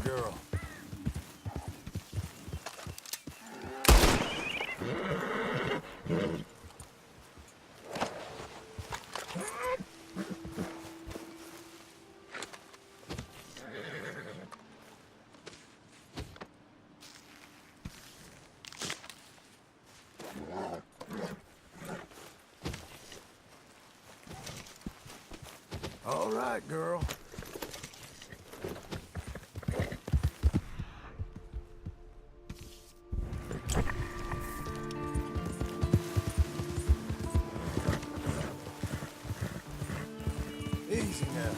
girl. All right, girl. Easy now.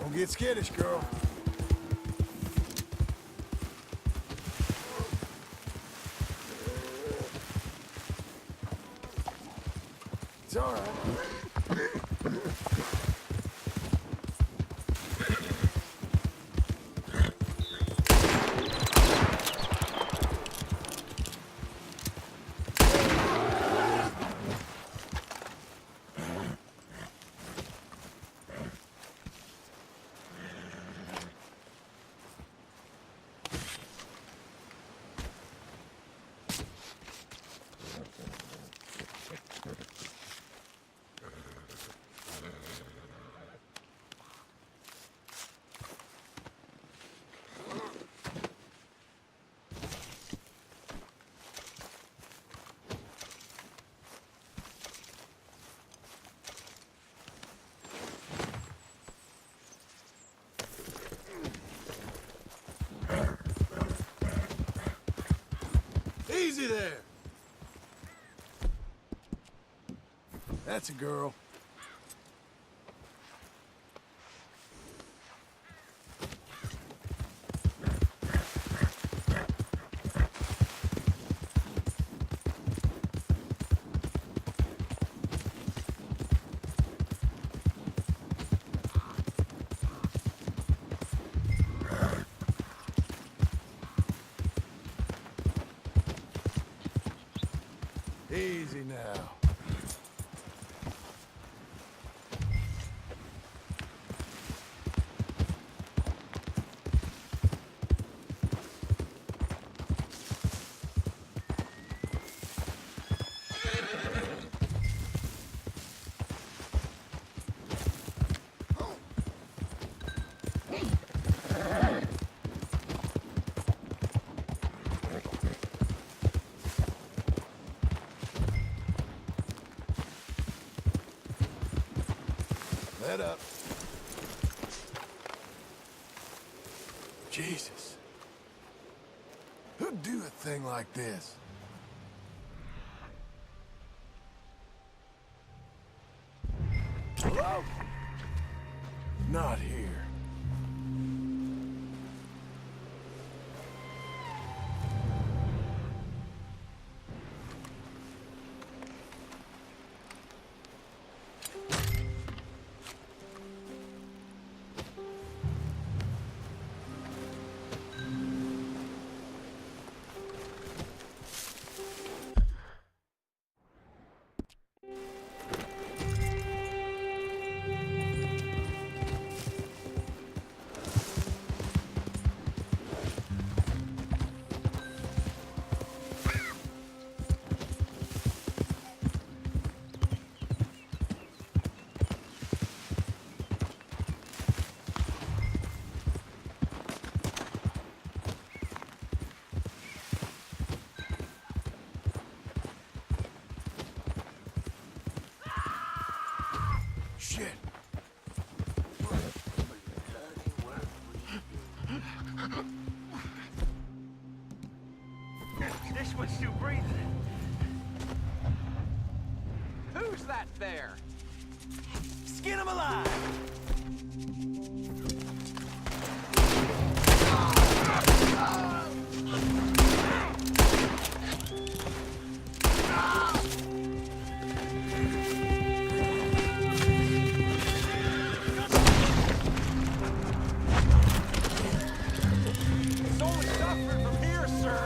Don't get skittish, girl. It's all right. Easy there. That's a girl. Easy now. Let up. Jesus. Who'd do a thing like this? Hello? Not here. Shit. This one's still breathing. Who's that there? Skin him alive! It's only suffering from here, sir.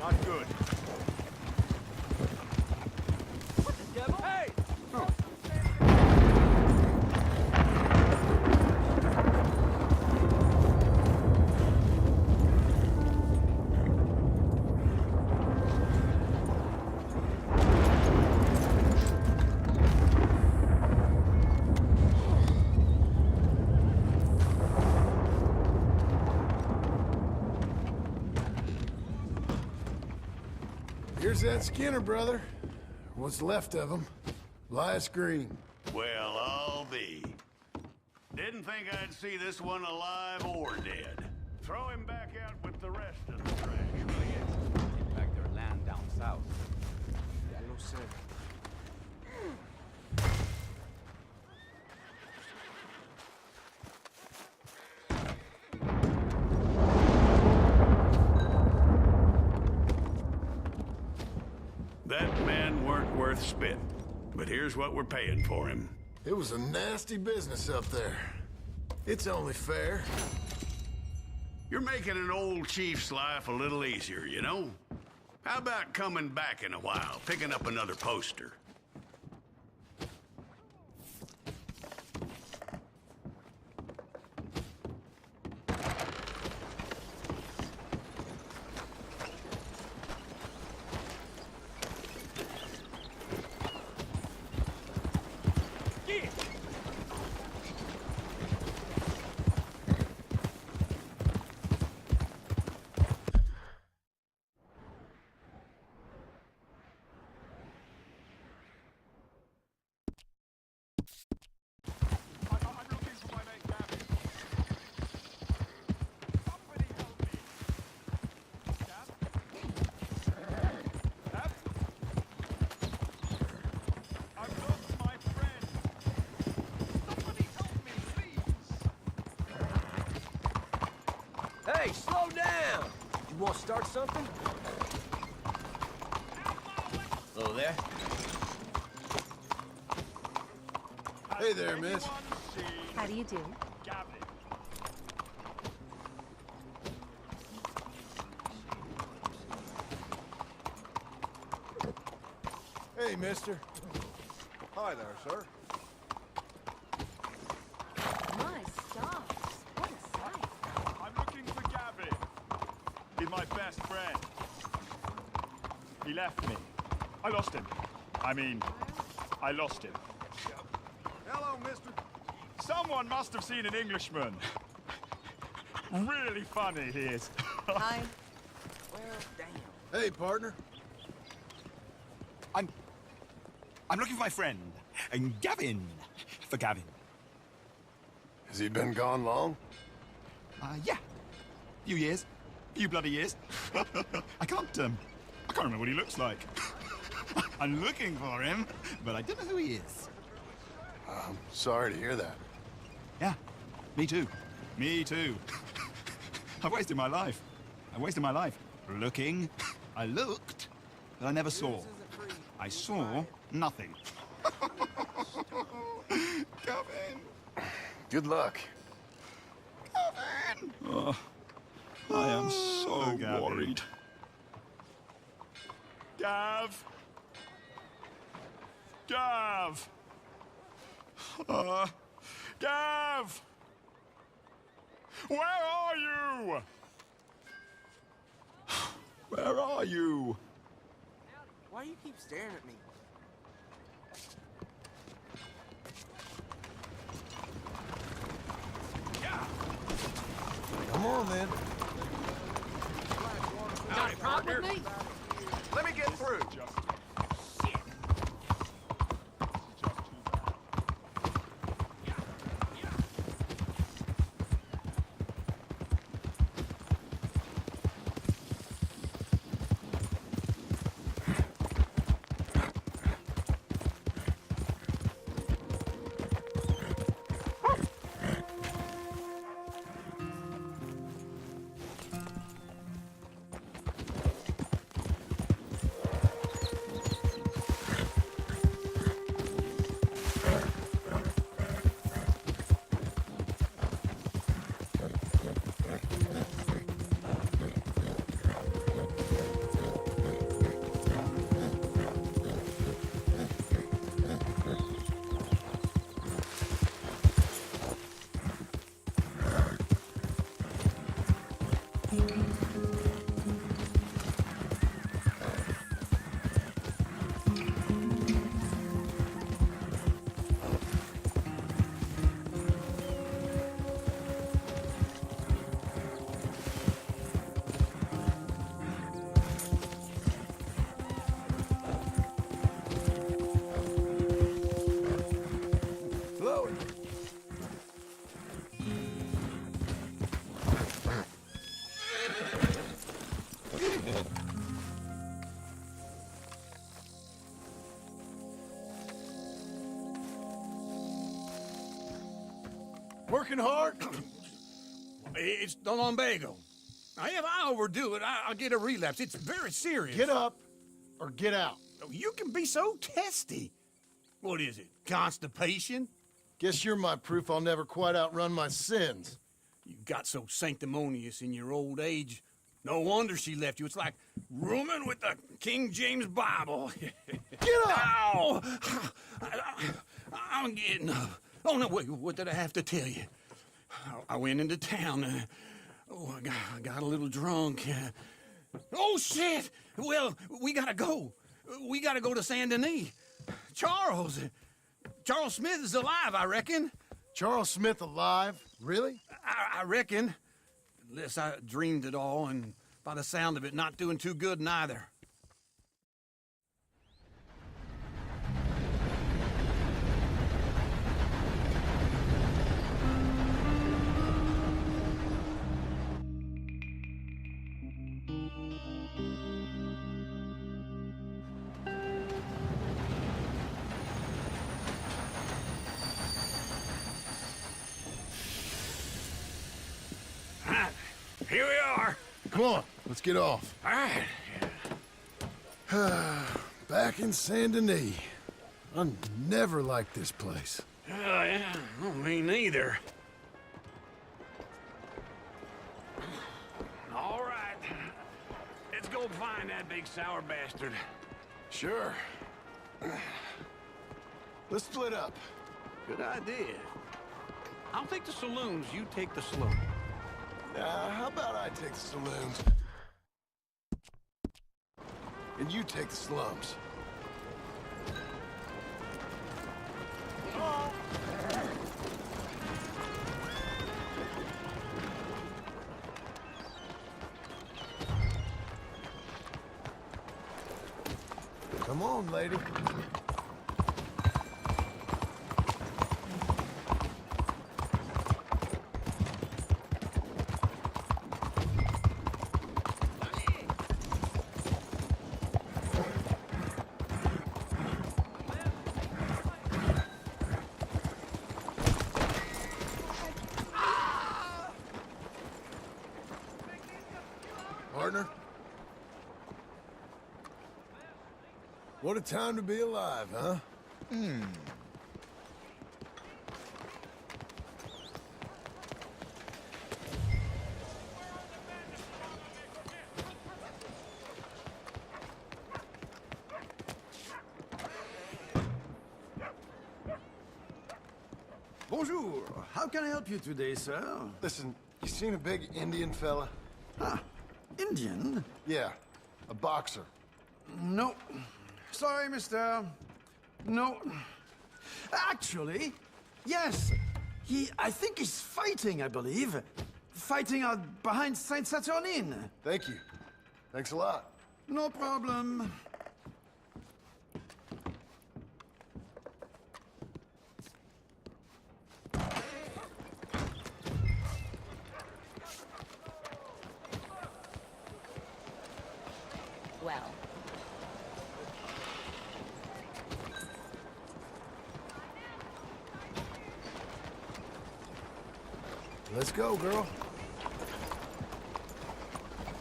Not good. What the devil? Hey! Here's that Skinner, brother. What's left of him. Lias Green. Well, I'll be. Didn't think I'd see this one alive or dead. Throw him back out with the rest of the trash, will you? Get back their land down south. Ya lo sé. That man weren't worth spit. But here's what we're paying for him. It was a nasty business up there. It's only fair. You're making an old chief's life a little easier, you know? How about coming back in a while, picking up another poster? Hey, slow down! You want to start something? Hello there. Hey there, miss. How do you do? Hey, mister. Hi there, sir. My stars. What a sight. I'm looking for Gavin. He's my best friend. He left me. I lost him. I lost him. Hello, mister. Someone must have seen an Englishman. Really funny he is. Hi. Well, damn. Hey, partner. I'm looking for my friend, Gavin. For Gavin. Has he been gone long? Yeah. Few years. Few bloody years. I can't remember what he looks like. I'm looking for him, but I don't know who he is. I'm sorry to hear that. Yeah, me too. Me too. I've wasted my life. Looking. I looked, but I never saw. I saw nothing. Gavin! Good luck. Gavin! Oh, I am so worried. Gav! Gav! Gav! Where are you? Where are you? Why do you keep staring at me? Come on, then. Got a problem with me? Let me get through. Chloe. Working hard? It's the lumbago. Now, if I overdo it, I'll get a relapse. It's very serious. Get up or get out. You can be so testy. What is it, constipation? Guess you're my proof I'll never quite outrun my sins. You got so sanctimonious in your old age. No wonder she left you. It's like rooming with the King James Bible. Get up! Ow! I'm getting up. Oh, no, wait, what did I have to tell you? I went into town. I got a little drunk. Oh, shit! Well, we gotta go. We gotta go to Saint Denis. Charles Smith is alive, I reckon. Charles Smith alive? Really? I reckon. Unless I dreamed it all, and by the sound of it, not doing too good neither. Here we are. Come on, let's get off. All right. Back in Saint Denis. I never liked this place. Yeah, well, me neither. All right. Let's go find that big sour bastard. Sure. Let's split up. Good idea. I'll take the saloons, you take the slope. How about I take the saloons? And you take the slums. Come on, lady. Partner? What a time to be alive, huh? Bonjour. How can I help you today, sir? Listen, you seen a big Indian fella? Ah, Indian? Yeah, a boxer. No. Sorry, mister. No. Actually, yes. I think he's fighting, I believe. Fighting out behind Saint Saturnine. Thank you. Thanks a lot. No problem. Well, Let's go, girl.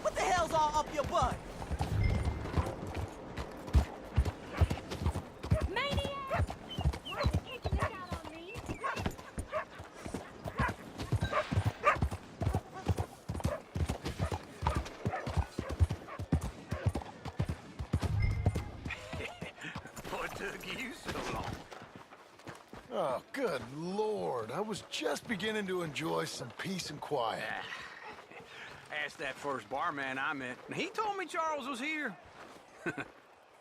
What the hell's all up your butt? maniac! Why are you taking this out on me? What took you so long? Oh, good Lord. I was just beginning to enjoy some peace and quiet. Asked that first barman I met, and he told me Charles was here.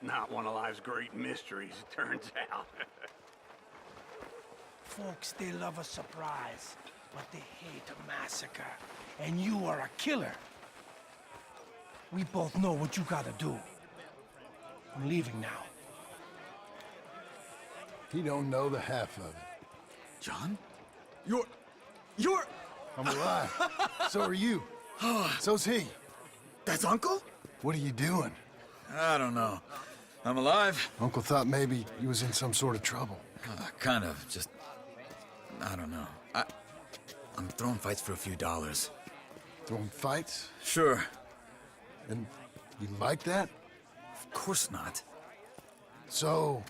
Not one of life's great mysteries, it turns out. Folks, they love a surprise, but they hate a massacre. And you are a killer. We both know what you gotta do. I'm leaving now. He don't know the half of it. John? You're... I'm alive. So are you. So's he. That's Uncle? What are you doing? I don't know. I'm alive. Uncle thought maybe you was in some sort of trouble. Kind of, just... I don't know. I'm throwing fights for a few dollars. Throwing fights? Sure. And you like that? Of course not. So,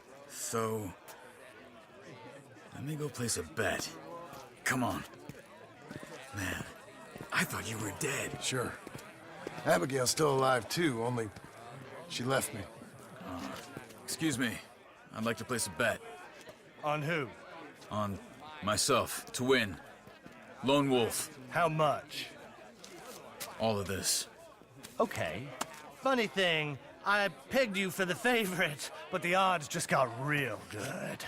let me go place a bet. Come on. Man, I thought you were dead. sure. Abigail's still alive too, only she left me. Excuse me. I'd like to place a bet. On who? On myself, to win. Lone Wolf. How much? All of this. Okay. Funny thing, I pegged you for the favorite, but the odds just got real good.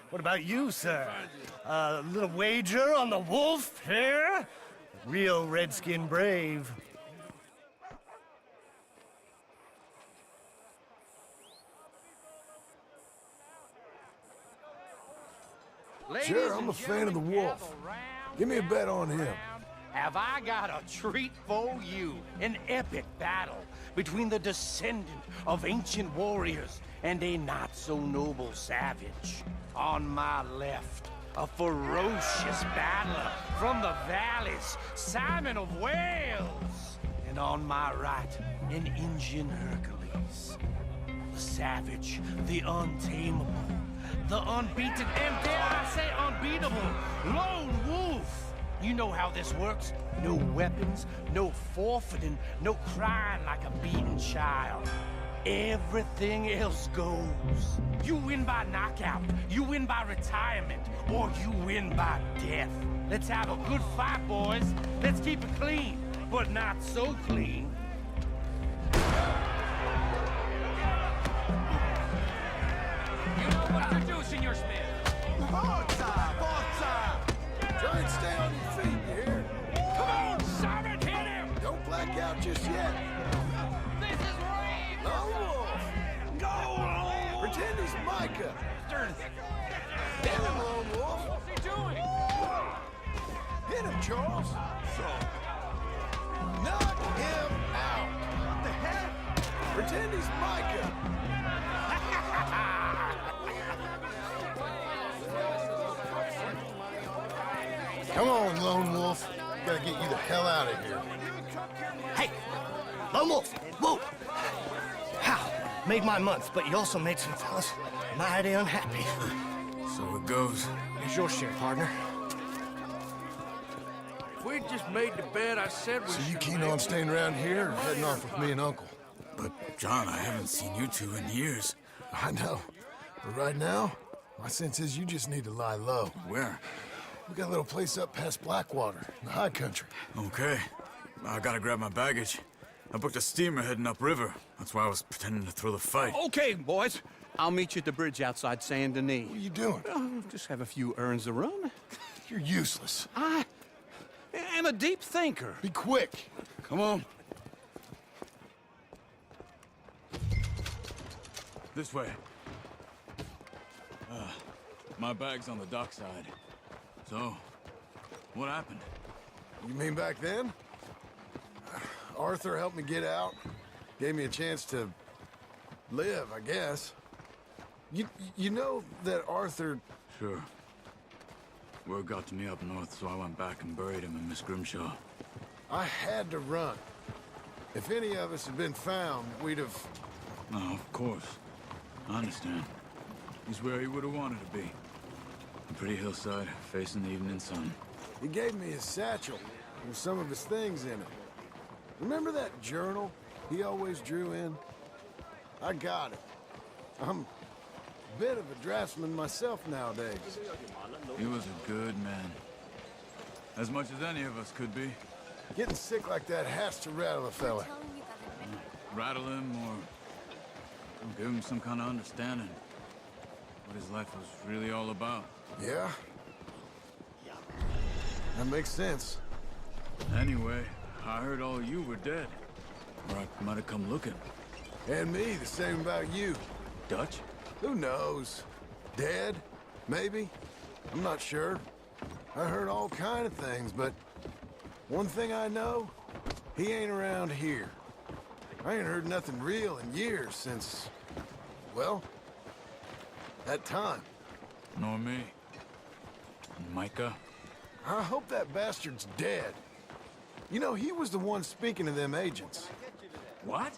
What about you, sir? A little wager on the wolf here? Real redskin brave. Sure, I'm a fan of the wolf. Give me a bet on him. Have I got a treat for you? An epic battle between the descendant of ancient warriors and a not-so-noble savage. On my left, a ferocious battler from the valleys, Simon of Wales. And on my right, an Indian Hercules. The savage, the untamable, the unbeaten, and dare I say unbeatable, Lone Wolf. You know how this works. No weapons, no forfeiting, no crying like a beaten child. Everything else goes. You win by knockout, you win by retirement, or you win by death. Let's have a good fight, boys. Let's keep it clean, but not so clean. You know what you're doing, Senor Smith. Try and stay on your feet, you hear? Come on, Simon, hit him! Don't black out just yet. This is Reed! Lone Wolf. Go! Pretend he's Micah. Hit him, Lone Wolf. What's he doing? Hit him, Charles. Knock him out. What the heck? Pretend he's Micah. Come on, Lone Wolf. Gotta get you the hell out of here. Hey, Lone Wolf, whoa! How? Made my month, but you also made some fellas mighty unhappy. So it goes. Here's your share, partner. If we just made the bet I said we So you should keen make, on staying around here or heading off with me and Uncle? But, John, I haven't seen you two in years. I know. But right now, my sense is you just need to lie low. Where? We got a little place up past Blackwater, in the high country. Okay. I gotta grab my baggage. I booked a steamer heading upriver. That's why I was pretending to throw the fight. Okay, boys. I'll meet you at the bridge outside Saint Denis. What are you doing? Just have a few errands to run. You're useless. I am a deep thinker. Be quick. Come on. This way. My bag's on the dockside. So, what happened? You mean back then? Arthur helped me get out. Gave me a chance to live, I guess. You know that Arthur... Sure. Word got to me up north, so I went back and buried him in Miss Grimshaw. I had to run. If any of us had been found, we'd have... No, of course. I understand. He's where he would have wanted to be. A pretty hillside, facing the evening sun. He gave me his satchel with some of his things in it. Remember that journal he always drew in? I got it. I'm a bit of a draftsman myself nowadays. He was a good man. As much as any of us could be. Getting sick like that has to rattle a fella. Rattle him or give him some kind of understanding what his life was really all about. Yeah? That makes sense. Anyway, I heard all you were dead. Or I might have come looking. And me, the same about you. Dutch? Who knows? Dead? Maybe? I'm not sure. I heard all kind of things, but one thing I know, he ain't around here. I ain't heard nothing real in years since, well, that time. Nor me. Micah? I hope that bastard's dead. You know, he was the one speaking to them agents. What?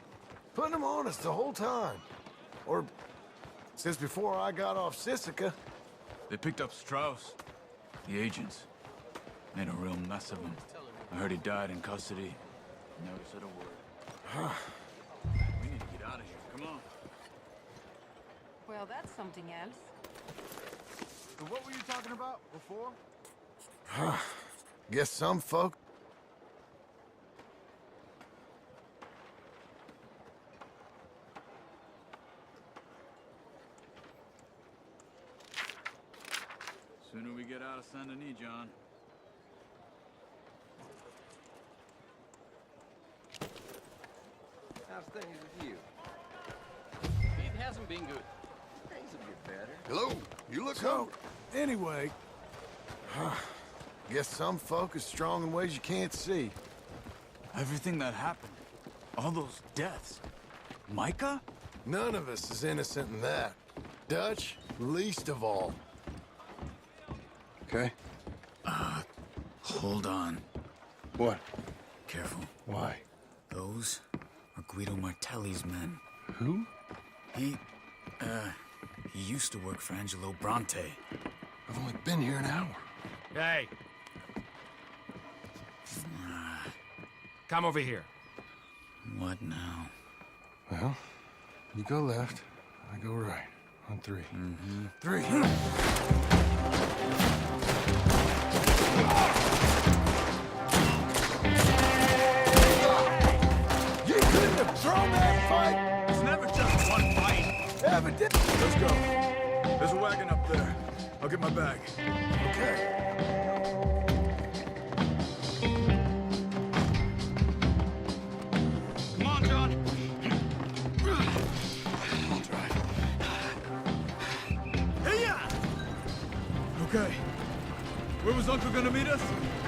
Putting them on us the whole time. Or since before I got off Sisika. They picked up Strauss. The agents. Made a real mess of him. I heard he died in custody. Never said a word. We need to get out of here. Come on. Well, that's something else. So what were you talking about before? Guess some folk. Sooner we get out of Saint Denis, John. How's things with you? It hasn't been good. Things will get better. Hello? You look so, anyway, guess some folk is strong in ways you can't see. Everything that happened. All those deaths. Micah? None of us is innocent in that. Dutch, least of all. Okay? Hold on. What? Careful. Why? Those are Guido Martelli's men. Who? He used to work for Angelo Bronte. I've only been here an hour. Hey! Come over here. What now? Well, you go left, I go right. On three. Mm-hmm. 3. You couldn't have thrown that fight! It's never just one fight. Evident. Let's go. There's a wagon up there. I'll get my bag. Okay. Come on, John. I'll drive. Hey-ya! Okay. Where was Uncle gonna meet us?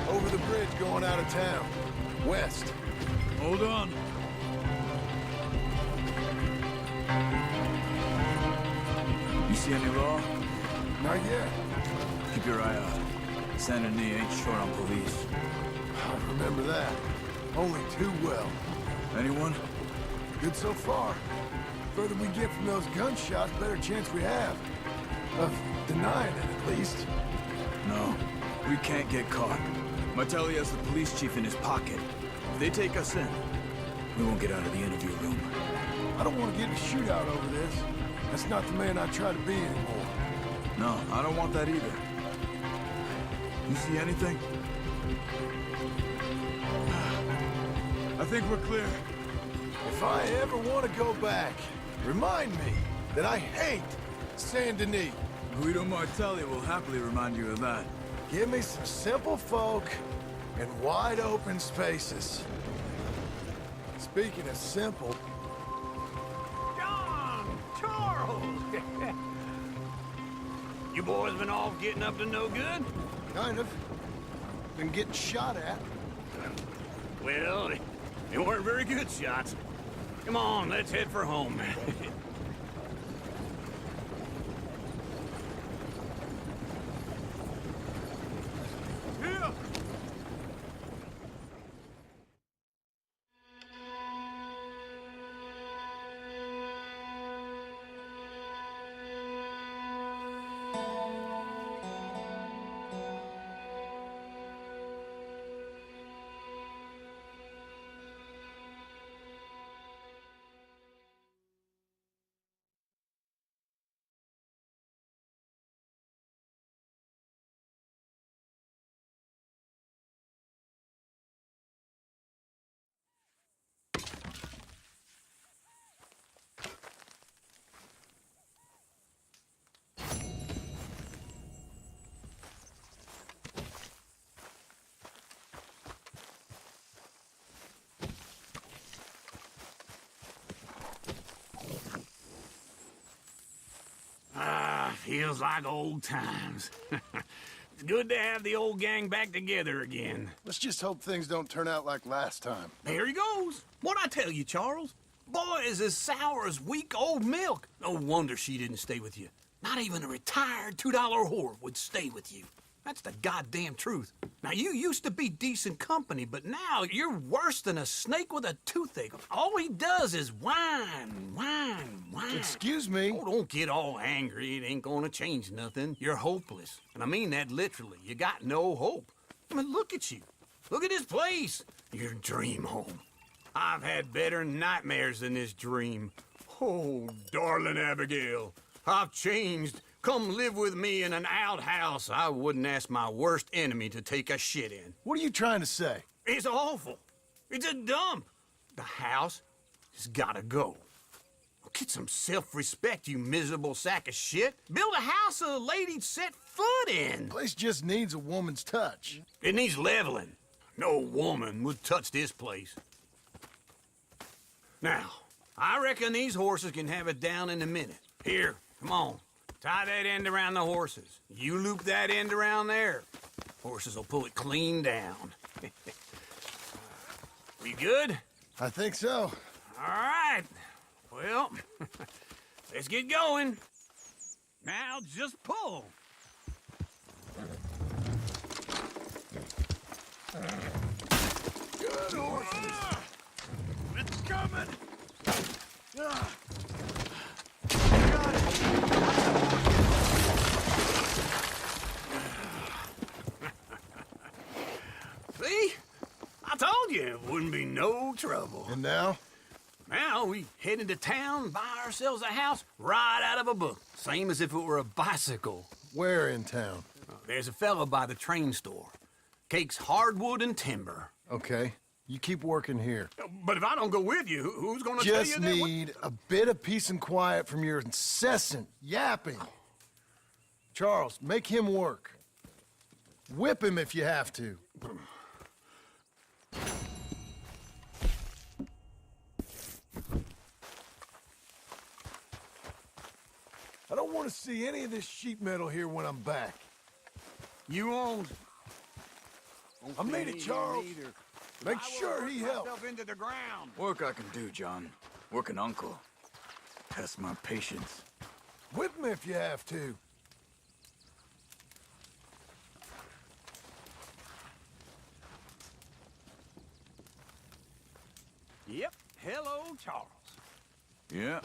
Over the bridge going out of town. West. Hold on. You see any law? Not yet. Keep your eye out. Saint Denis ain't short on police. I remember that. Only too well. Anyone? Good so far. Further we get from those gunshots, better chance we have. Of denying it, at least. No. We can't get caught. Martelli has the police chief in his pocket. If they take us in, we won't get out of the interview room. I don't want to get in a shootout over this. That's not the man I try to be anymore. No, I don't want that either. You see anything? I think we're clear. If I ever want to go back, remind me that I hate Saint Denis. Guido Martelli will happily remind you of that. Give me some simple folk and wide open spaces. Speaking of simple... John! Charles! You boys been off getting up to no good? Kind of. Been getting shot at. Well, they weren't very good shots. Come on, let's head for home. Feels like old times. It's good to have the old gang back together again. Let's just hope things don't turn out like last time. There he goes. What'd I tell you, Charles? Boy is as sour as weak old milk. No wonder she didn't stay with you. Not even a retired $2 whore would stay with you. That's the goddamn truth. Now, you used to be decent company, but now you're worse than a snake with a toothache. All he does is whine, whine, whine. Excuse me? Oh, don't get all angry. It ain't gonna change nothing. You're hopeless. And I mean that literally. You got no hope. I mean, look at you. Look at this place. Your dream home. I've had better nightmares than this dream. Oh, darling Abigail, I've changed. Come live with me in an outhouse I wouldn't ask my worst enemy to take a shit in. What are you trying to say? It's awful. It's a dump. The house has gotta go. Get some self-respect, you miserable sack of shit. Build a house a lady'd set foot in. The place just needs a woman's touch. It needs leveling. No woman would touch this place. Now, I reckon these horses can have it down in a minute. Here, come on. Tie that end around the horses. You loop that end around there. Horses will pull it clean down. We good? I think so. All right. Well, let's get going. Now just pull. Good horses. It's coming! See? I told you it wouldn't be no trouble. And now? Now we head into town, buy ourselves a house right out of a book. Same as if it were a bicycle. Where in town? There's a fellow by the train store. Cakes hardwood and timber. Okay. You keep working here. But if I don't go with you, who's gonna tell you Just that? need a bit of peace and quiet from your incessant yapping. Charles, make him work. Whip him if you have to. I don't want to see any of this sheet metal here when I'm back. You won't. I made it, Charles. Make sure he helps. Into the ground. Work I can do, John. Work an uncle. Test my patience. Whip me if you have to. Yep. Hello, Charles. Yeah.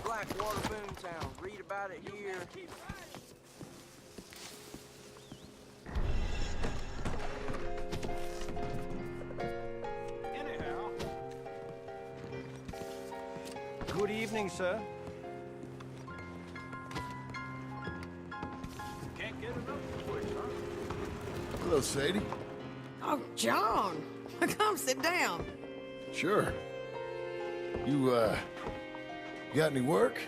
Blackwater Boomtown. Read about it here. Anyhow. Good evening, sir. Can't get enough of this place, huh? Hello, Sadie. Oh, John. Come sit down. Sure. You got any work?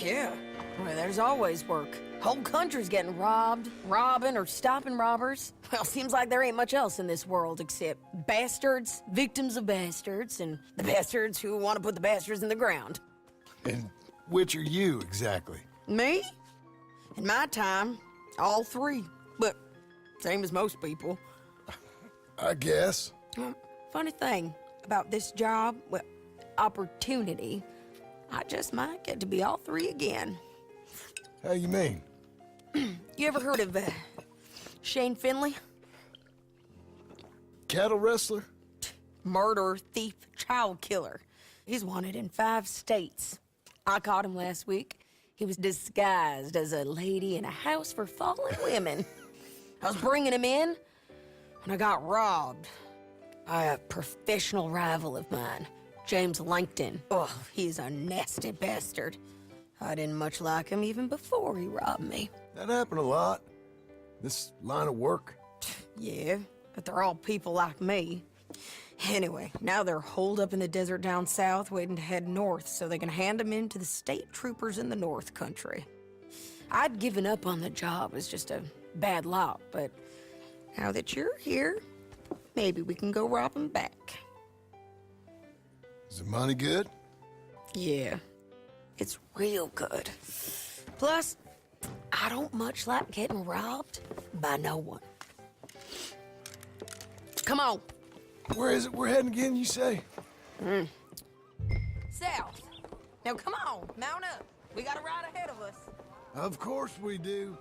Yeah. Well, there's always work. Whole country's getting robbed, robbing, or stopping robbers. Well, seems like there ain't much else in this world except bastards, victims of bastards, and the bastards who want to put the bastards in the ground. And which are you, exactly? Me? In my time, all three. But same as most people. I guess. Funny thing about this job, well, opportunity, I just might get to be all three again. How you mean? You ever heard of Shane Finley? Cattle wrestler? Murderer, thief, child killer. He's wanted in 5 states. I caught him last week. He was disguised as a lady in a house for fallen women. I was bringing him in when I got robbed by a professional rival of mine, James Langton. Oh, he's a nasty bastard. I didn't much like him even before he robbed me. That happened a lot. This line of work. Yeah, but they're all people like me. Anyway, now they're holed up in the desert down south, waiting to head north so they can hand them in to the state troopers in the north country. I'd given up on the job as just a bad lot, but now that you're here, maybe we can go rob them back. Is the money good? Yeah, it's real good. Plus, I don't much like getting robbed by no one. Come on. Where is it we're heading again, you say? South. Now come on, mount up. We got a ride ahead of us. Of course we do.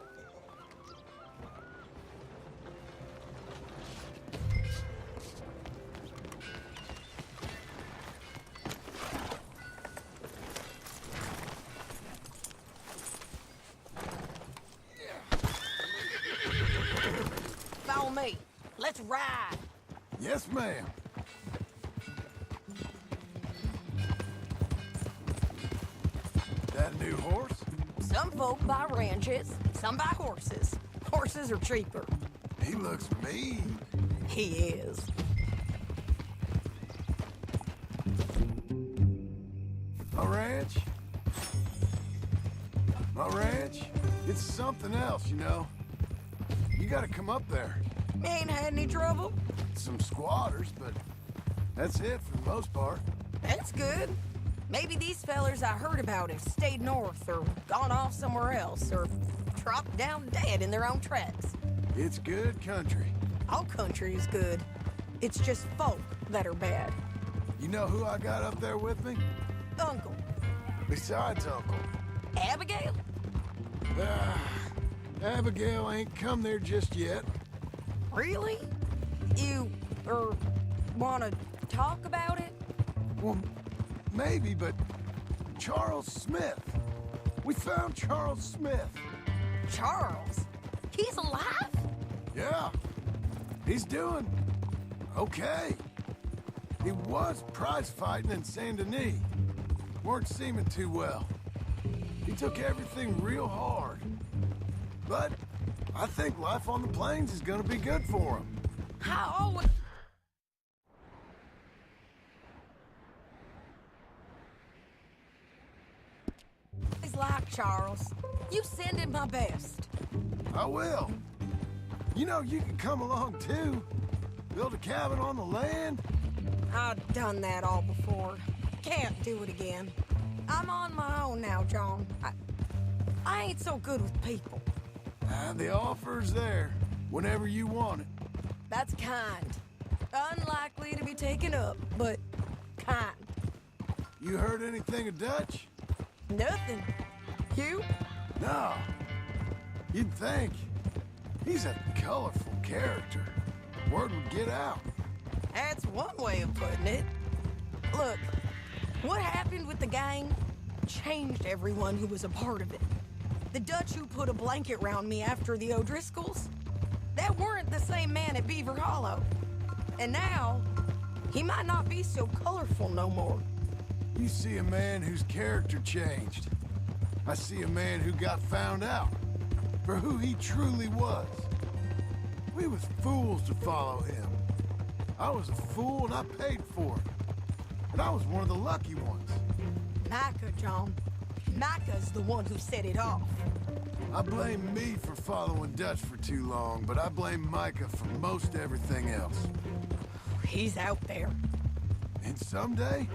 Follow me. Let's ride. Yes, ma'am. That new horse? Some folk buy ranches, some buy horses. Horses are cheaper. He looks mean. He is. My ranch? My ranch? It's something else, you know. You gotta come up there. Ain't had any trouble? Some squatters, but that's it for the most part. That's good. Maybe these fellers I heard about have stayed north or gone off somewhere else or dropped down dead in their own tracks. It's good country. All country is good. It's just folk that are bad. You know who I got up there with me? Uncle. Besides Uncle. Abigail? Abigail ain't come there just yet. Really? You, wanna talk about it? Well, maybe, but Charles Smith. We found Charles Smith. Charles? He's alive? Yeah. He's doing Okay. He was prize fighting in Saint Denis. Weren't seeming too well. He took everything real hard. But I think life on the plains is gonna be good for him. I always... like Charles. You send him my best. I will. You know, you can come along too. Build a cabin on the land. I've done that all before. Can't do it again. I'm on my own now, John. I ain't so good with people. The offer's there, whenever you want it. That's kind. Unlikely to be taken up, but kind. You heard anything of Dutch? Nothing. You? No. You'd think. He's a colorful character. Word would get out. That's one way of putting it. Look, what happened with the gang changed everyone who was a part of it. The Dutch who put a blanket round me after the O'Driscolls, that weren't the same man at Beaver Hollow. And now, he might not be so colorful no more. You see a man whose character changed. I see a man who got found out for who he truly was. We was fools to follow him. I was a fool and I paid for it. And I was one of the lucky ones. Micah, John. Micah's the one who set it off. I blame me for following Dutch for too long, but I blame Micah for most everything else. He's out there. And someday,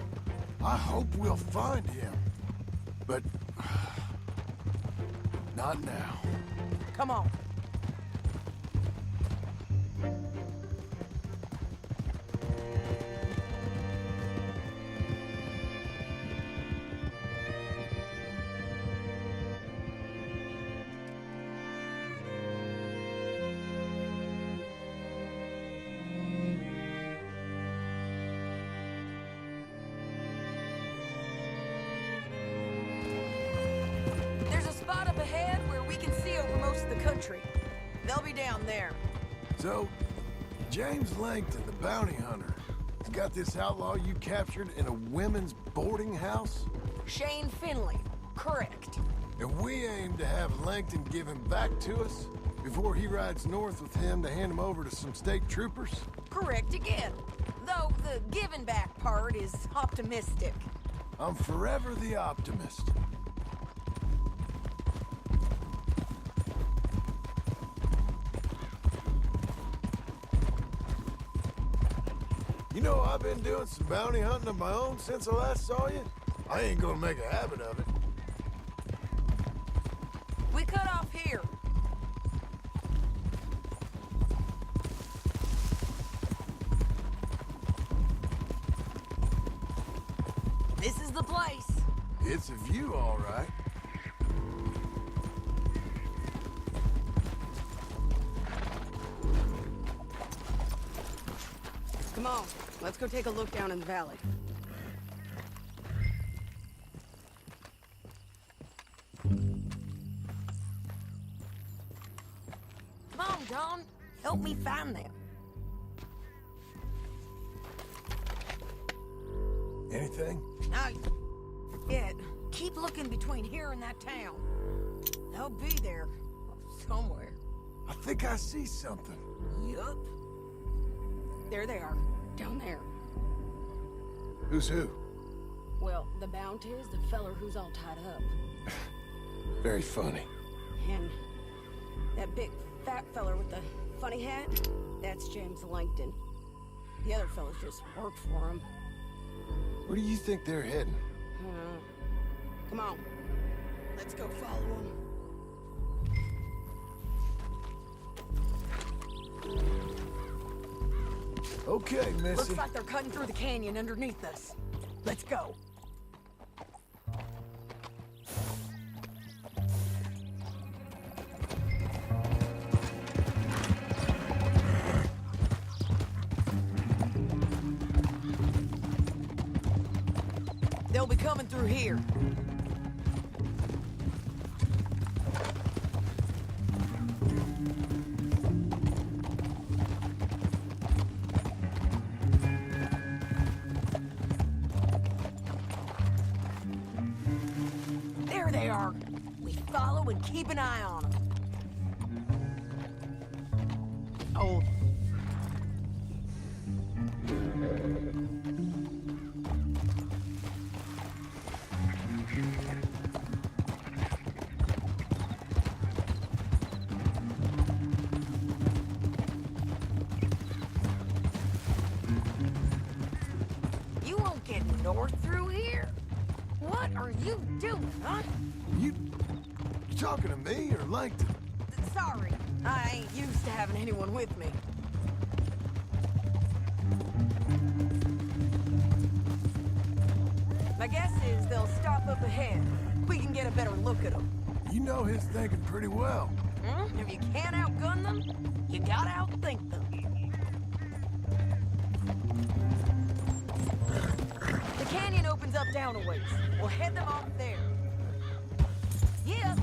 I hope we'll find him. But not now. Come on. They'll be down there. So, James Langton, the bounty hunter, has got this outlaw you captured in a women's boarding house? Shane Finley, correct. And we aim to have Langton give him back to us before he rides north with him to hand him over to some state troopers? Correct again. Though the giving back part is optimistic. I'm forever the optimist. You know, I've been doing some bounty hunting of my own since I last saw you. I ain't gonna make a habit of it. We cut off here. This is the place. It's a view, all right. Come on, let's go take a look down in the valley. Come on, John. Help me find them. Anything? Now, yeah, keep looking between here and that town. They'll be there somewhere. I think I see something. Yup. There they are, down there. Who's who? Well, the bounty is the feller who's all tied up. Very funny. And that big fat feller with the funny hat, that's James Langton. The other fellas just work for him. Where do you think they're heading? Come on, let's go follow them. Okay, Missy. Looks like they're cutting through the canyon underneath us. Let's go. They'll be coming through here. they are. We follow and keep an eye on them. Oh. You won't get north through here. What are you doing, huh? You talking to me or Langton? Sorry, I ain't used to having anyone with me. My guess is they'll stop up ahead. We can get a better look at them. You know his thinking pretty well. If you can't outgun them, you gotta outthink them. The canyon opens up down a ways. We'll head them off there. Yeah.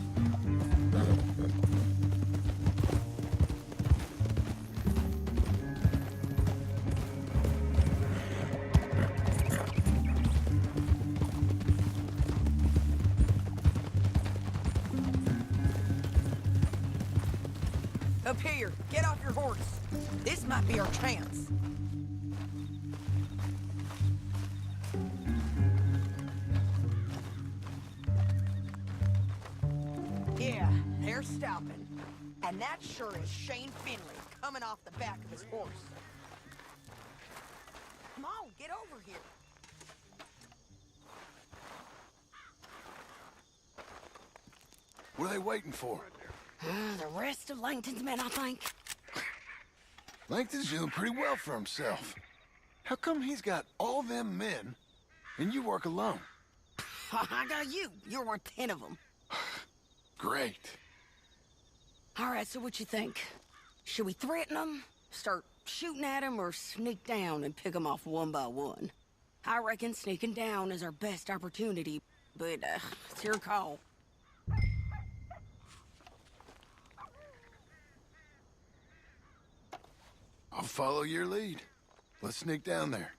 Up here, get off your horse. This might be our chance. Yeah, they're stopping. And that sure is Shane Finley coming off the back of his horse. Come on, get over here. What are they waiting for? The rest of Langton's men, I think. Langton's doing pretty well for himself. How come he's got all them men, and you work alone? I got you. You're worth 10 of them. Great. All right, so what you think? Should we threaten them, start shooting at them, or sneak down and pick them off one by one? I reckon sneaking down is our best opportunity, but it's your call. I'll follow your lead. Let's sneak down there.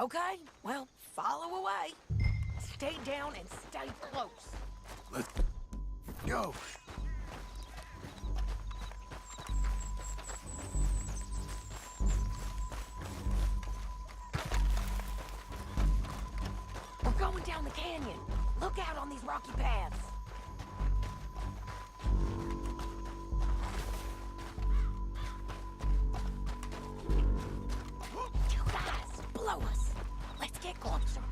Okay, well, follow away. Stay down and stay close. Let's go. We're going down the canyon. Look out on these rocky paths. You guys, blow us. Let's get closer.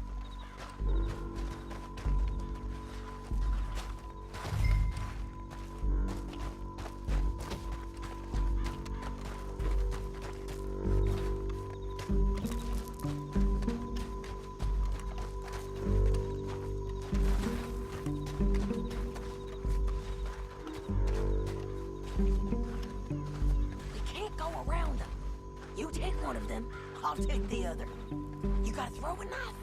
One of them, I'll take the other. You gotta throw a knife.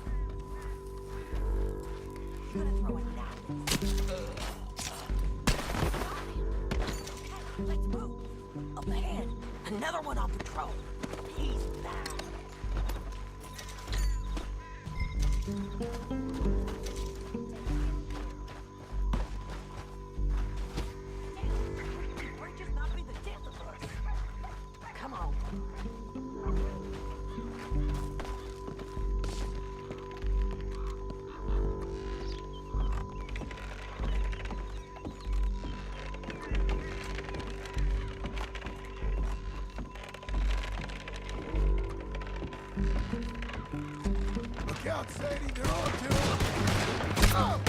You gotta throw a knife. Okay, let's move. Up ahead, another one on patrol. He's mad. Might just not be the death of us. Come on. Look out, Sadie, they're on to him. Oh!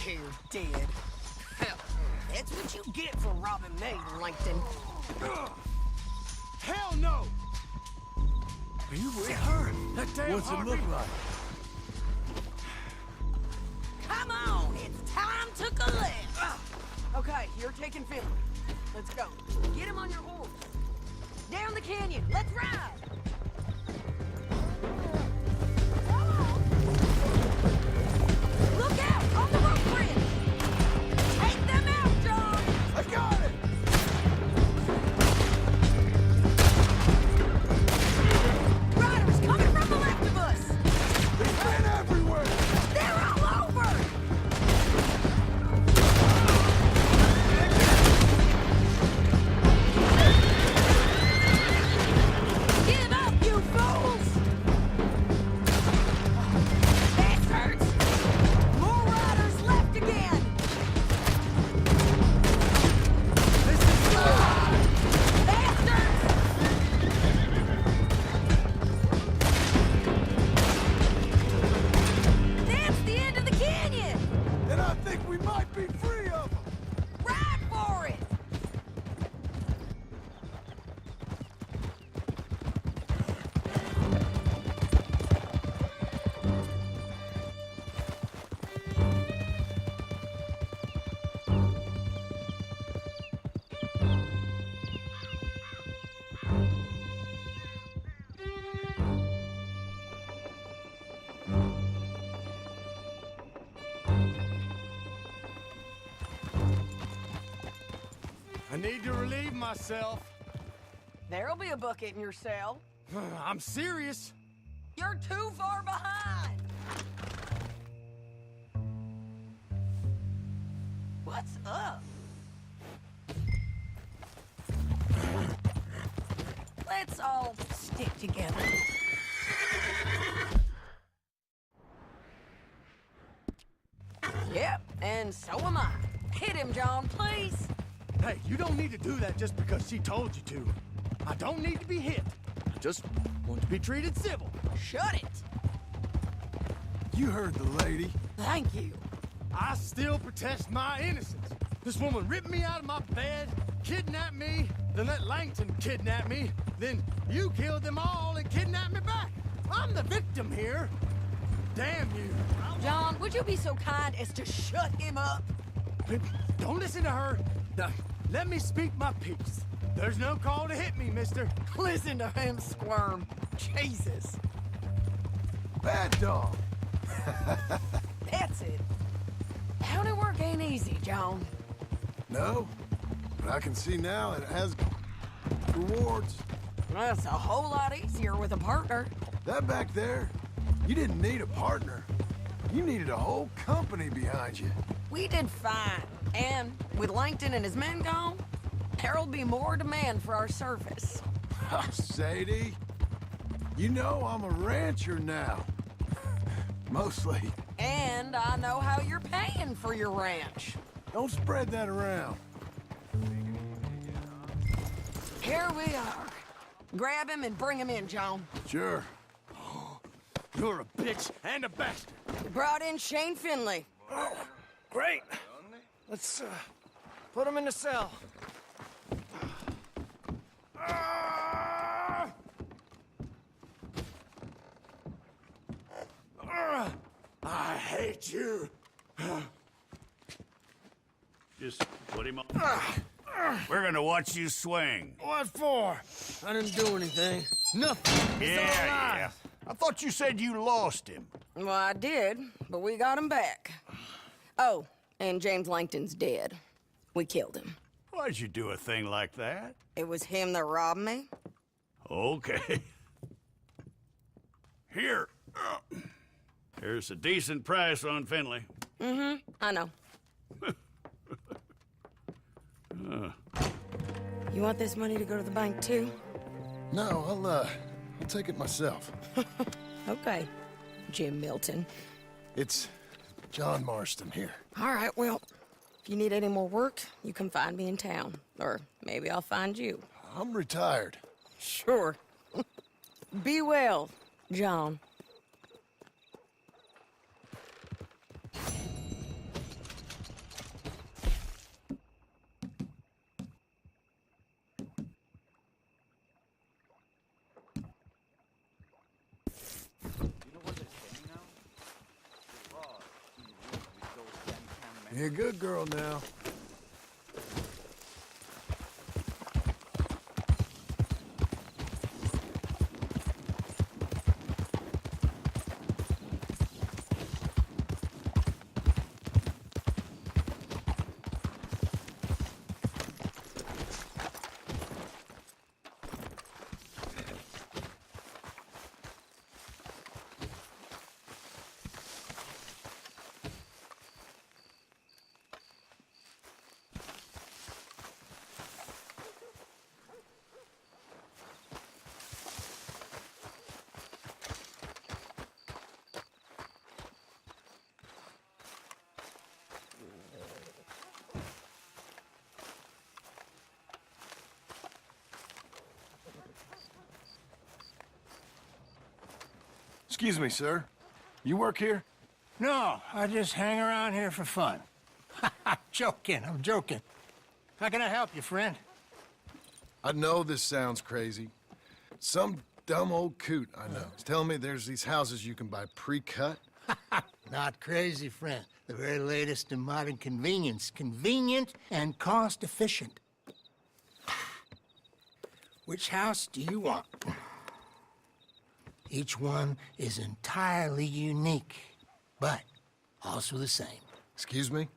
care, dead. Hell, that's what you get for robbing me, Langton. Hell no! Are you with her? That damn What's it Harvey? look like? Come on, it's time to collect. Okay, you're taking Finley. Let's go. Get him on your horse. Down the canyon. Let's ride. Look out! On the rope bridge! Take them out, John! I got it! Riders coming from the left of us! They've been everywhere! They're all over! Give up, you fools! Bastards! More riders left again! This is Bastards! That's the end of the canyon! And I think we might be free of them! Ride for it! I need to relieve myself. There'll be a bucket in your cell. I'm serious. You're too far behind! What's up? Let's all stick together. Yep, and so am I. Hit him, John, please. Hey, you don't need to do that just because she told you to. I don't need to be hit. I just want to be treated civil. Shut it. You heard the lady. Thank you. I still protest my innocence. This woman ripped me out of my bed, kidnapped me, then let Langton kidnap me, then you killed them all and kidnapped me back. I'm the victim here. Damn you. John, would you be so kind as to shut him up? Don't listen to her. Now, let me speak my piece. There's no call to hit me, mister. Listen to him squirm. Jesus. Bad dog. That's it. County work ain't easy, John. No, but I can see now it has rewards. That's a whole lot easier with a partner. That back there, you didn't need a partner. You needed a whole company behind you. We did fine. And with Langton and his men gone, there'll be more demand for our service. Sadie, you know I'm a rancher now. Mostly. And I know how you're paying for your ranch. Don't spread that around. Here we are. Grab him and bring him in, John. Sure. You're a bitch and a bastard. We brought in Shane Finley. Oh, great. Let's, put him in the cell. I hate you. Just put him on. We're gonna watch you swing. What for? I didn't do anything. Nothing. He's Yeah. I thought you said you lost him. Well, I did, but we got him back. Oh, and James Langton's dead. We killed him. Why'd you do a thing like that? It was him that robbed me. Okay. Here. Here's a decent price on Finley. Mm-hmm, I know. You want this money to go to the bank, too? No, I'll take it myself. Okay, Jim Milton. It's John Marston here. All right, well, if you need any more work, you can find me in town. Or maybe I'll find you. I'm retired. Sure. Be well, John. You're a good girl now. Excuse me, sir. You work here? No, I just hang around here for fun. I'm joking. How can I help you, friend? I know this sounds crazy. Some dumb old coot I know is telling me there's these houses you can buy pre-cut. Not crazy, friend. The very latest in modern convenience. Convenient and cost-efficient. Which house do you want? Each one is entirely unique, but also the same. Excuse me?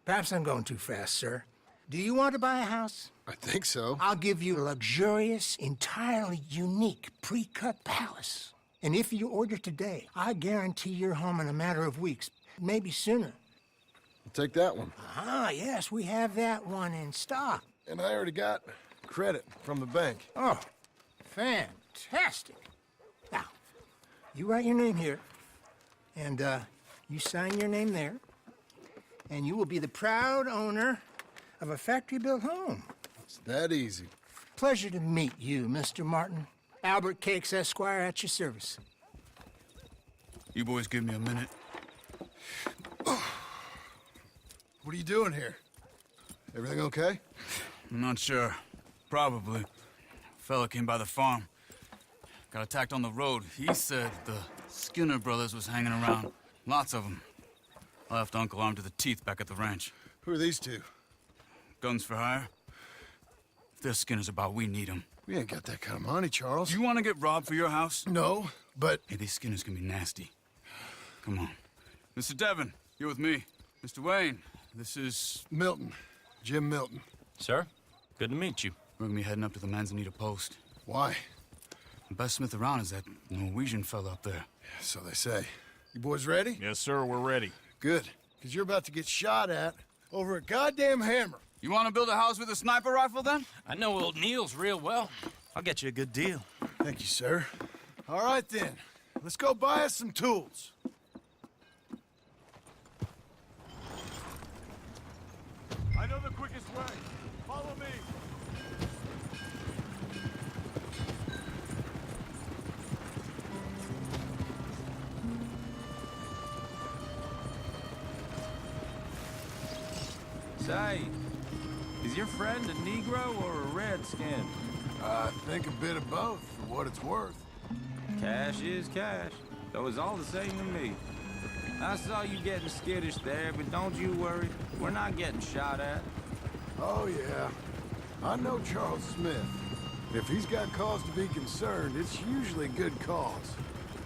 Perhaps I'm going too fast, sir. Do you want to buy a house? I think so. I'll give you a luxurious, entirely unique pre-cut palace. And if you order today, I guarantee you're home in a matter of weeks, maybe sooner. I'll take that one. Ah, yes, we have that one in stock. And I already got credit from the bank. Oh, fantastic. Now, you write your name here, and you sign your name there, and you will be the proud owner of a factory-built home. It's that easy. Pleasure to meet you, Mr. Martin. Albert Cakes, Esquire, at your service. You boys give me a minute. What are you doing here? Everything okay? I'm not sure. Probably. Fella came by the farm. Got attacked on the road. He said the Skinner brothers was hanging around. Lots of them. I left Uncle armed to the teeth back at the ranch. Who are these two? Guns for hire. If their Skinner's about, we need them. We ain't got that kind of money, Charles. Do you want to get robbed for your house? No, but... Hey, these Skinners can be nasty. Come on. Mr. Devon, you're with me. Mr. Wayne, this is... Milton. Jim Milton. Sir, good to meet you. We're gonna be heading up to the Manzanita post. Why? The best smith around is that Norwegian fella up there. Yeah, so they say. You boys ready? Yes, sir, we're ready. Good, because you're about to get shot at over a goddamn hammer. You want to build a house with a sniper rifle, then? I know old Neil's real well. I'll get you a good deal. Thank you, sir. All right, then. Let's go buy us some tools. I know the quickest way. Follow me. Say, is your friend a Negro or a Redskin? I think a bit of both, for what it's worth. Cash is cash, though it's all the same to me. I saw you getting skittish there, but don't you worry. We're not getting shot at. Oh, yeah. I know Charles Smith. If he's got cause to be concerned, it's usually a good cause.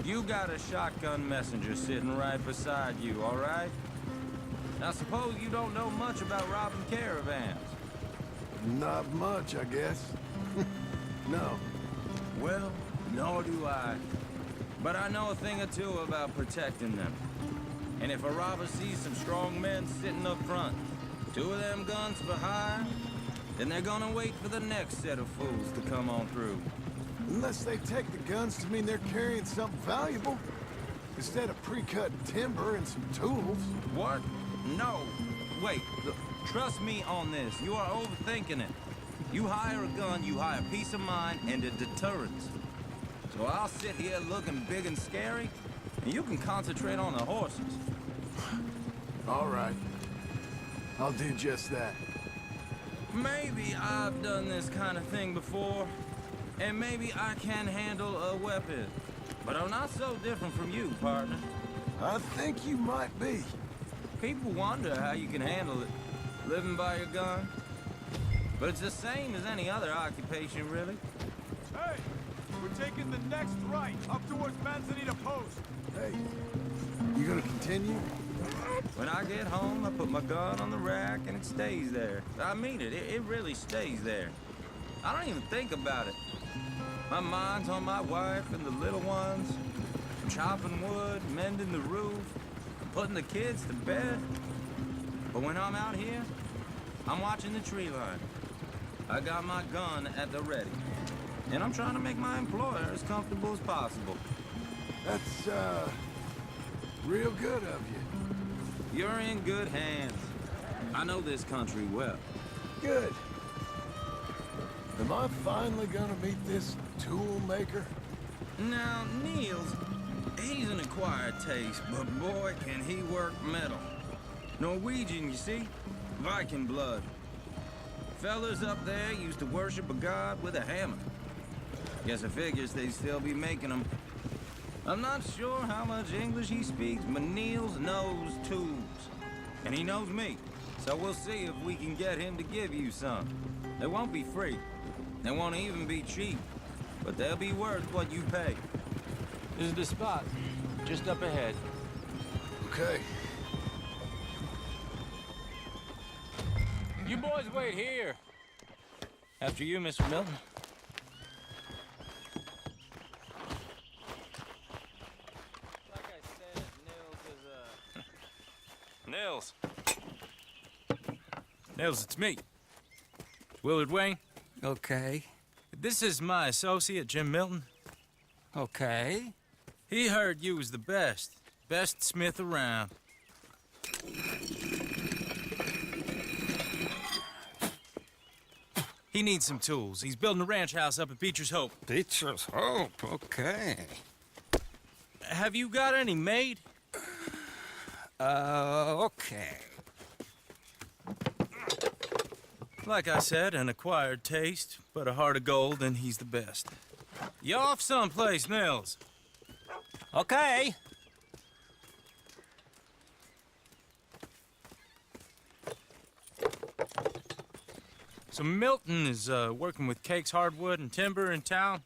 You got a shotgun messenger sitting right beside you, all right? Now, suppose you don't know much about robbing caravans. Not much, I guess. No. Well, nor do I. But I know a thing or two about protecting them. And if a robber sees some strong men sitting up front, 2 of them guns for hire, then they're gonna wait for the next set of fools to come on through. Unless they take the guns to mean they're carrying something valuable. Instead of pre-cut timber and some tools. What? No. Wait, look, trust me on this. You are overthinking it. You hire a gun, you hire peace of mind and a deterrence. So I'll sit here looking big and scary, and you can concentrate on the horses. All right. I'll do just that. Maybe I've done this kind of thing before, and maybe I can handle a weapon. But I'm not so different from you, partner. I think you might be. People wonder how you can handle it, living by your gun. But it's the same as any other occupation, really. Hey, we're taking the next right, up towards Manzanita Post. Hey, you gonna continue? When I get home, I put my gun on the rack and it stays there. I mean it, it really stays there. I don't even think about it. My mind's on my wife and the little ones. Chopping wood, mending the roof, putting the kids to bed. But when I'm out here, I'm watching the tree line. I got my gun at the ready. And I'm trying to make my employer as comfortable as possible. That's, real good of you. You're in good hands. I know this country well. Good. Am I finally gonna meet this tool maker? Now, Niels, he's an acquired taste, but boy, can he work metal. Norwegian, you see? Viking blood. Fellas up there used to worship a god with a hammer. Guess I figures they'd still be making them. I'm not sure how much English he speaks, but Niels knows tools. And he knows me. So we'll see if we can get him to give you some. They won't be free. They won't even be cheap. But they'll be worth what you pay. This is the spot. Just up ahead. Okay. You boys wait here. After you, Mr. Milton. Like I said, Nils is, Nils, it's me. Willard Wayne. Okay. This is my associate, Jim Milton. Okay. He heard you was the best. Best smith around. He needs some tools. He's building a ranch house up at Beecher's Hope. Beecher's Hope, okay. Have you got any made? Okay. Like I said, an acquired taste, but a heart of gold, and he's the best. You off someplace, Nils? Okay. So Milton is working with Cake's Hardwood and Timber in town.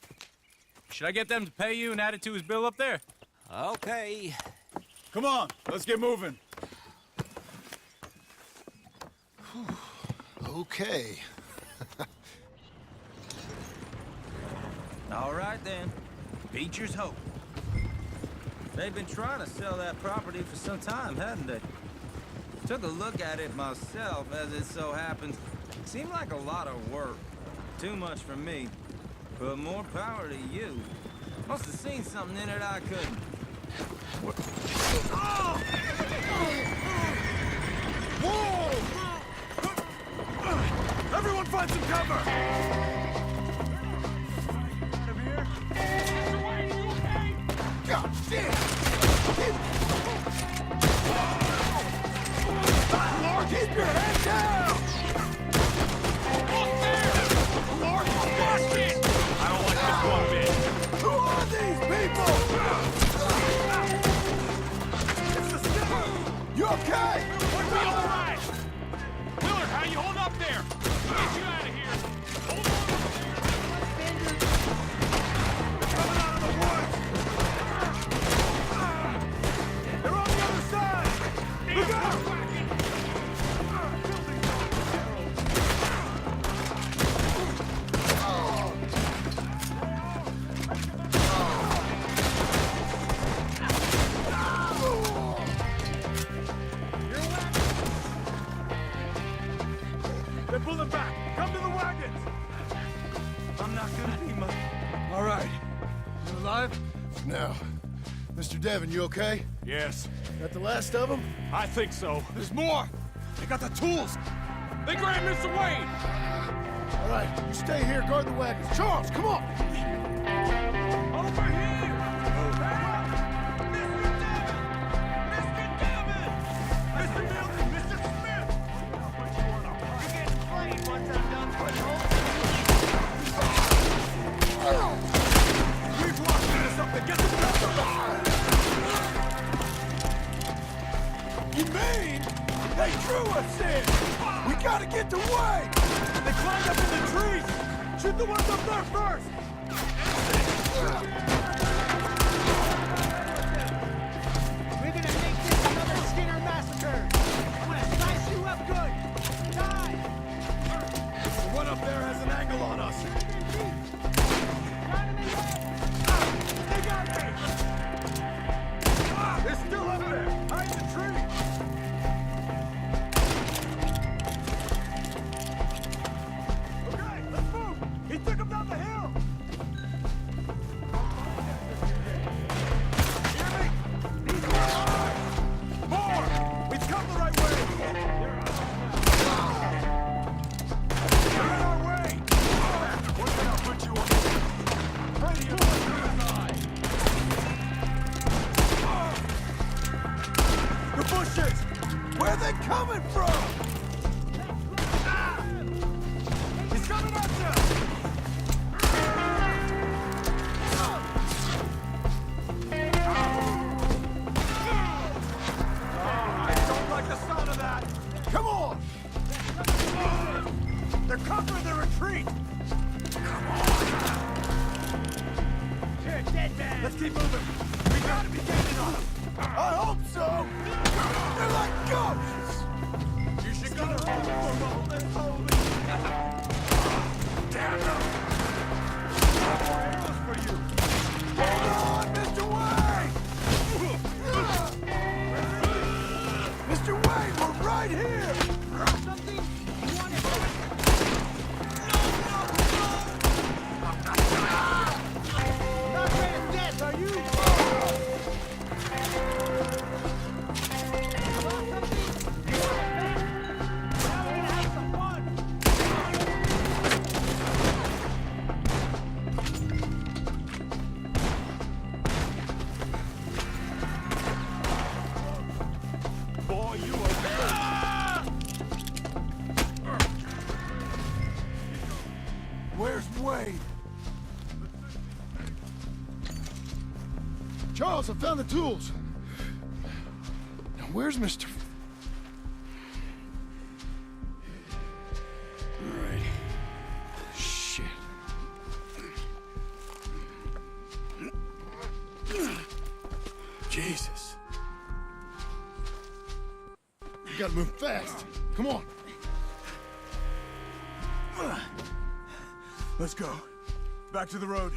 Should I get them to pay you and add it to his bill up there? Okay. Come on, let's get moving. Okay. All right, then. Beecher's Hope. They've been trying to sell that property for some time, hadn't they? Took a look at it myself, as it so happens. Seemed like a lot of work. Too much for me. But more power to you. Must have seen something in it I couldn't. What? Oh! Whoa! Everyone find some cover! God damn! Lord, keep your head down! Look there! Lord, bastard! I don't like this one bit. Who are these people? It's the skipper! You okay? We'll be all right! Willard, how you hold up there? We'll get you out of here! Hold on over there! They're coming out of the woods! They're on the other side! Look out! They're pulling back! Come to the wagons! I'm not gonna be much. All right. You alive? Now, Mr. Devon, you okay? Yes. Got the last of them? I think so. There's more! They got the tools! They grabbed Mr. Wayne! All right, you stay here, guard the wagons. Charles, come on! Over here! Mr. Devon! Mr. Milton! Mr. Smith! You're getting flamed once I'm done putting holes in you. We've locked into something! Get the cover! You mean us in! We gotta get the way! They climbed up in the trees! Shoot the ones up there first! We're gonna make this another Skinner massacre! I'm gonna slice you up good! Die! The one up there has an angle on us! They got me! They're still up there! Hide the tree! Okay, let's move! He took him down the hill! Hear me? These are ours! More! We've come the right way! They're in our way! One thing I'll put you on. Right here, the bushes! Where are they coming from? He's coming at you! I don't like the sound of that! Come on! They're covering the retreat! You're a dead man! Let's keep moving! We gotta be gaining on them! I hope so! They're like ghosts! You should go to run for this holy! Damn them! More arrows for you! Hold on, Mr. Wayne! Mr. Wayne, we're right here! Something? You want it? Not afraid of death, are you? Boy, you are... Where's Wayne? Charles, I found the tools. Now, where's Mr. All right. Shit. Jesus. You gotta move fast. Come on. Let's go. Back to the road.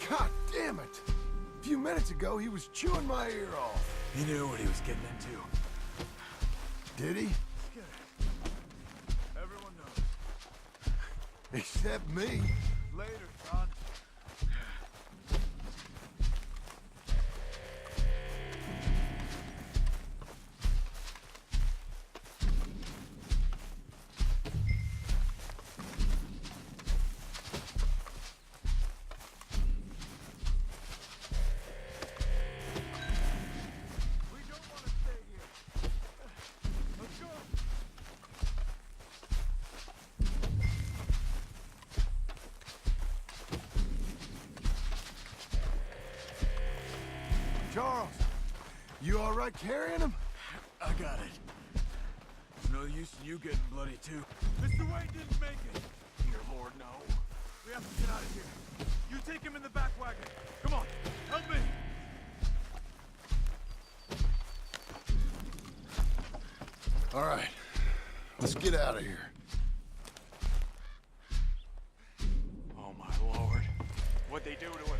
God damn it! A few minutes ago, he was chewing my ear off. He knew what he was getting into. Did he? Everyone knows. Except me. Later, son. Charles, you all right carrying him? I got it. There's no use in you getting bloody, too. Mr. Wayne didn't make it. Dear Lord, no. We have to get out of here. You take him in the back wagon. Come on, help me. All right, let's get out of here. Oh, my Lord. What'd they do to him?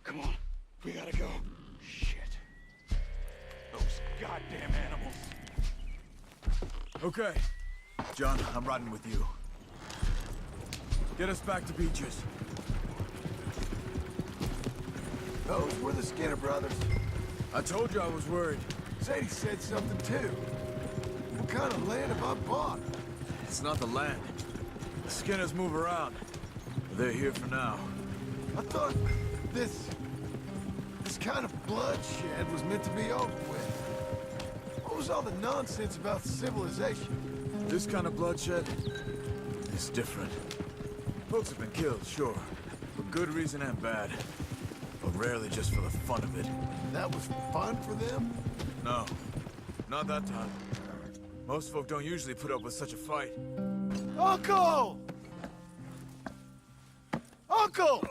Come on, we gotta go. Shit. Those goddamn animals. Okay. John, I'm riding with you. Get us back to Beaches. Those were the Skinner brothers. I told you I was worried. Sadie said something too. What kind of land have I bought? It's not the land. The Skinners move around. They're here for now. I thought this kind of bloodshed was meant to be over with. What was all the nonsense about civilization? This kind of bloodshed is different. Folks have been killed, sure, for good reason and bad, but rarely just for the fun of it. That was fun for them? No, not that time. Most folk don't usually put up with such a fight. Uncle! Uncle!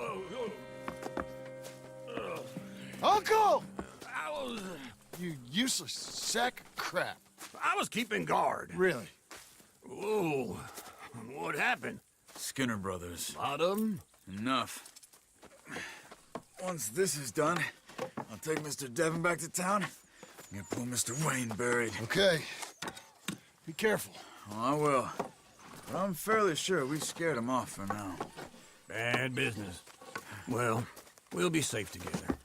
Uncle! You useless sack of crap. I was keeping guard. Really? Whoa. What happened? Skinner brothers. A lot of them? Enough. Once this is done, I'll take Mr. Devon back to town and get poor Mr. Wayne buried. Okay. Be careful. Oh, I will. But I'm fairly sure we scared him off for now. Bad business. Well, we'll be safe together.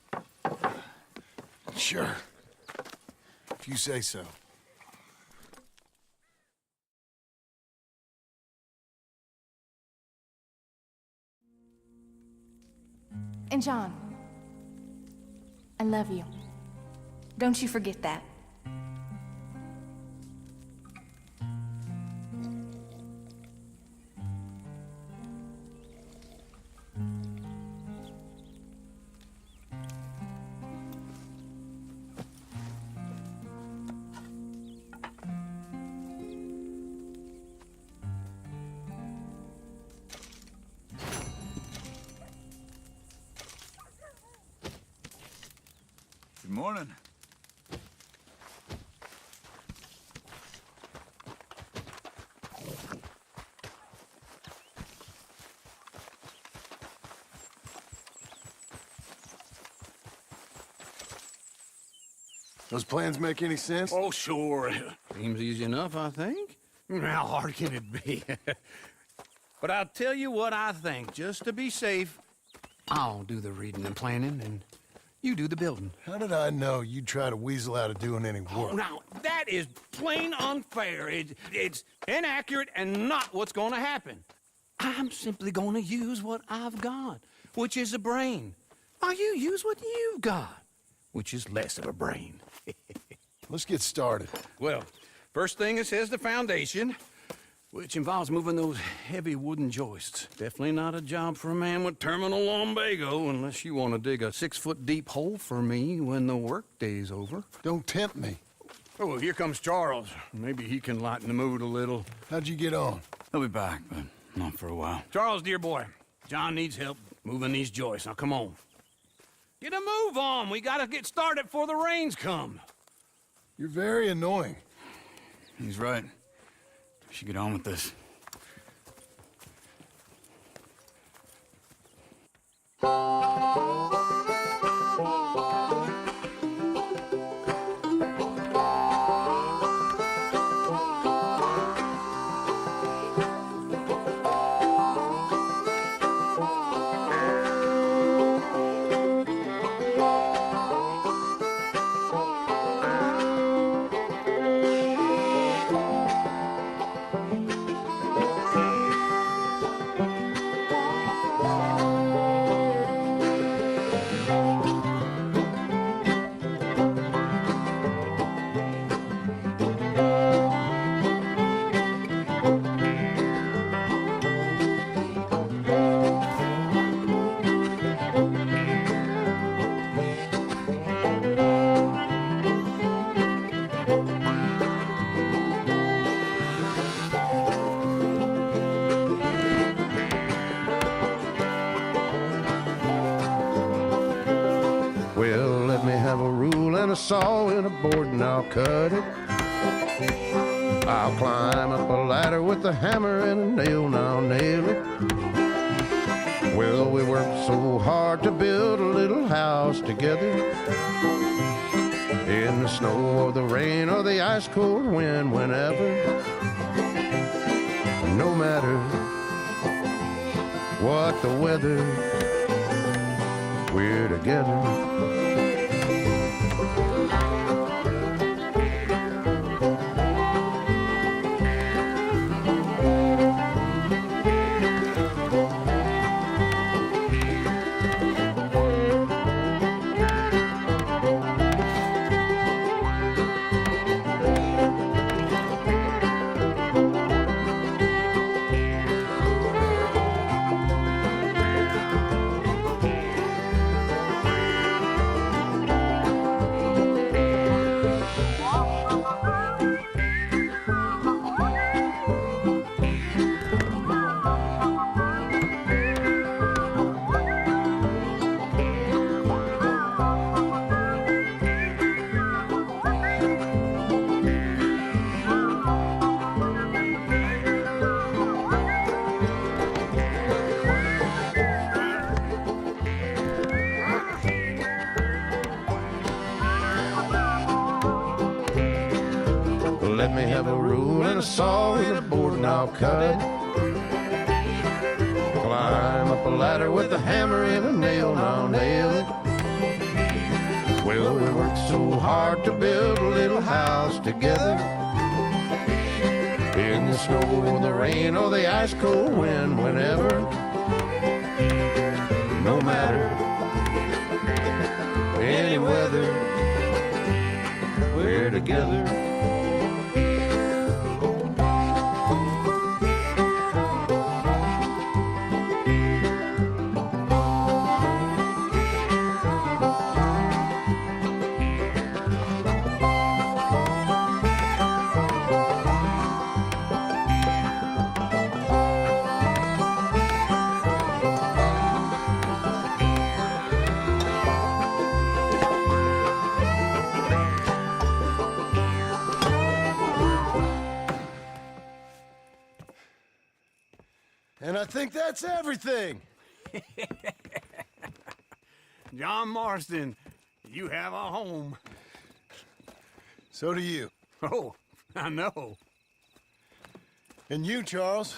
Sure. If you say so. And John, I love you. Don't you forget that. Good morning. Those plans make any sense? Oh, sure. Seems easy enough, I think. How hard can it be? But I'll tell you what I think. Just to be safe, I'll do the reading and planning, and you do the building. How did I know you'd try to weasel out of doing any work? Oh, now, that is plain unfair. It's inaccurate and not what's going to happen. I'm simply going to use what I've got, which is a brain. While you use what you've got, which is less of a brain. Let's get started. Well, first thing it says the foundation, which involves moving those heavy wooden joists. Definitely not a job for a man with terminal lumbago, unless you want to dig a 6-foot deep hole for me when the workday's over. Don't tempt me. Oh, here comes Charles. Maybe he can lighten the mood a little. How'd you get on? He'll be back, but not for a while. Charles, dear boy, John needs help moving these joists. Now, come on. Get a move on. We gotta get started before the rains come. You're very annoying. He's right. We should get on with this. Well, let me have a rule and a saw and a board and I'll cut it. I'll climb up a ladder with a hammer and a nail and I'll nail it. Well, we worked so hard to build a little house together. In the snow or the rain or the ice cold wind, whenever. No matter what the weather, we're together. saw with a board and I'll cut it. Climb up a ladder with a hammer and a nail and I'll nail it. Well, we worked so hard to build a little house together. In the snow, in the rain, or the ice cold wind, whenever. No matter any weather, we're together. And I think that's everything. John Marston, you have a home. So do you. Oh, I know. And you, Charles,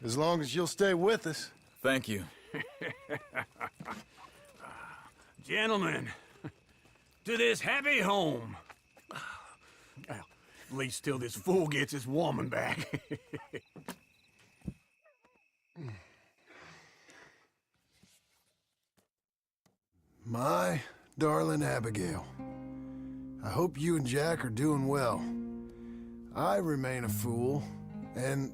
as long as you'll stay with us. Thank you. Gentlemen, to this happy home. Well, at least till this fool gets his woman back. My darling Abigail, I hope you and Jack are doing well. I remain a fool, and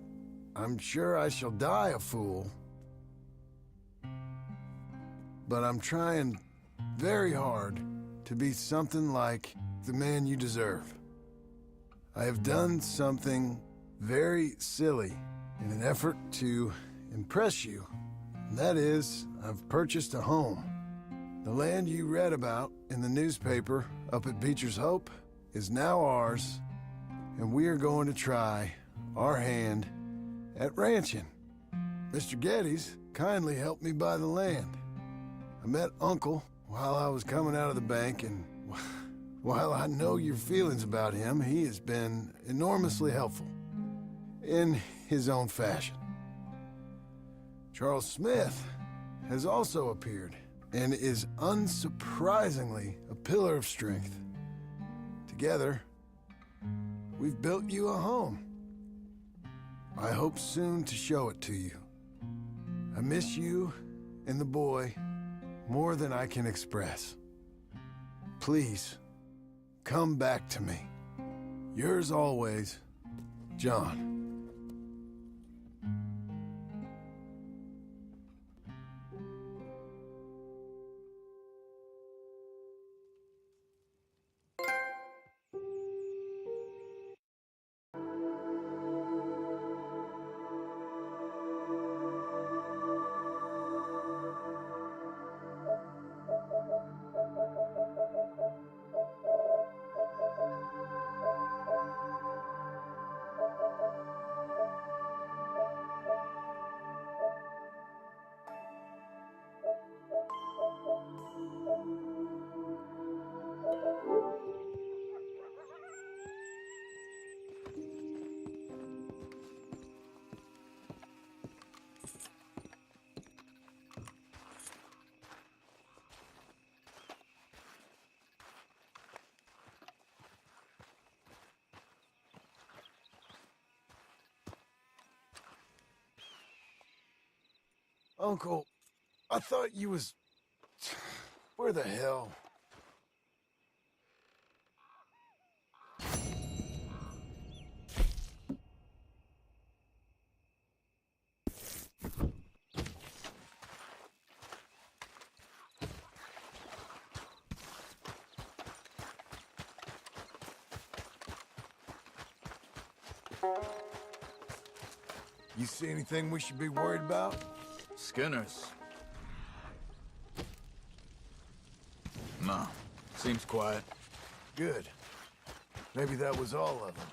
I'm sure I shall die a fool. But I'm trying very hard to be something like the man you deserve. I have done something very silly in an effort to impress you. And that is, I've purchased a home. The land you read about in the newspaper up at Beecher's Hope is now ours, and we are going to try our hand at ranching. Mr. Geddes kindly helped me buy the land. I met Uncle while I was coming out of the bank, and while I know your feelings about him, he has been enormously helpful in his own fashion. Charles Smith has also appeared and is unsurprisingly a pillar of strength. Together, we've built you a home. I hope soon to show it to you. I miss you and the boy more than I can express. Please, come back to me. Yours always, John. Uncle, I thought you was... Where the hell? You see anything we should be worried about? Skinners. No. Seems quiet. Good. Maybe that was all of them.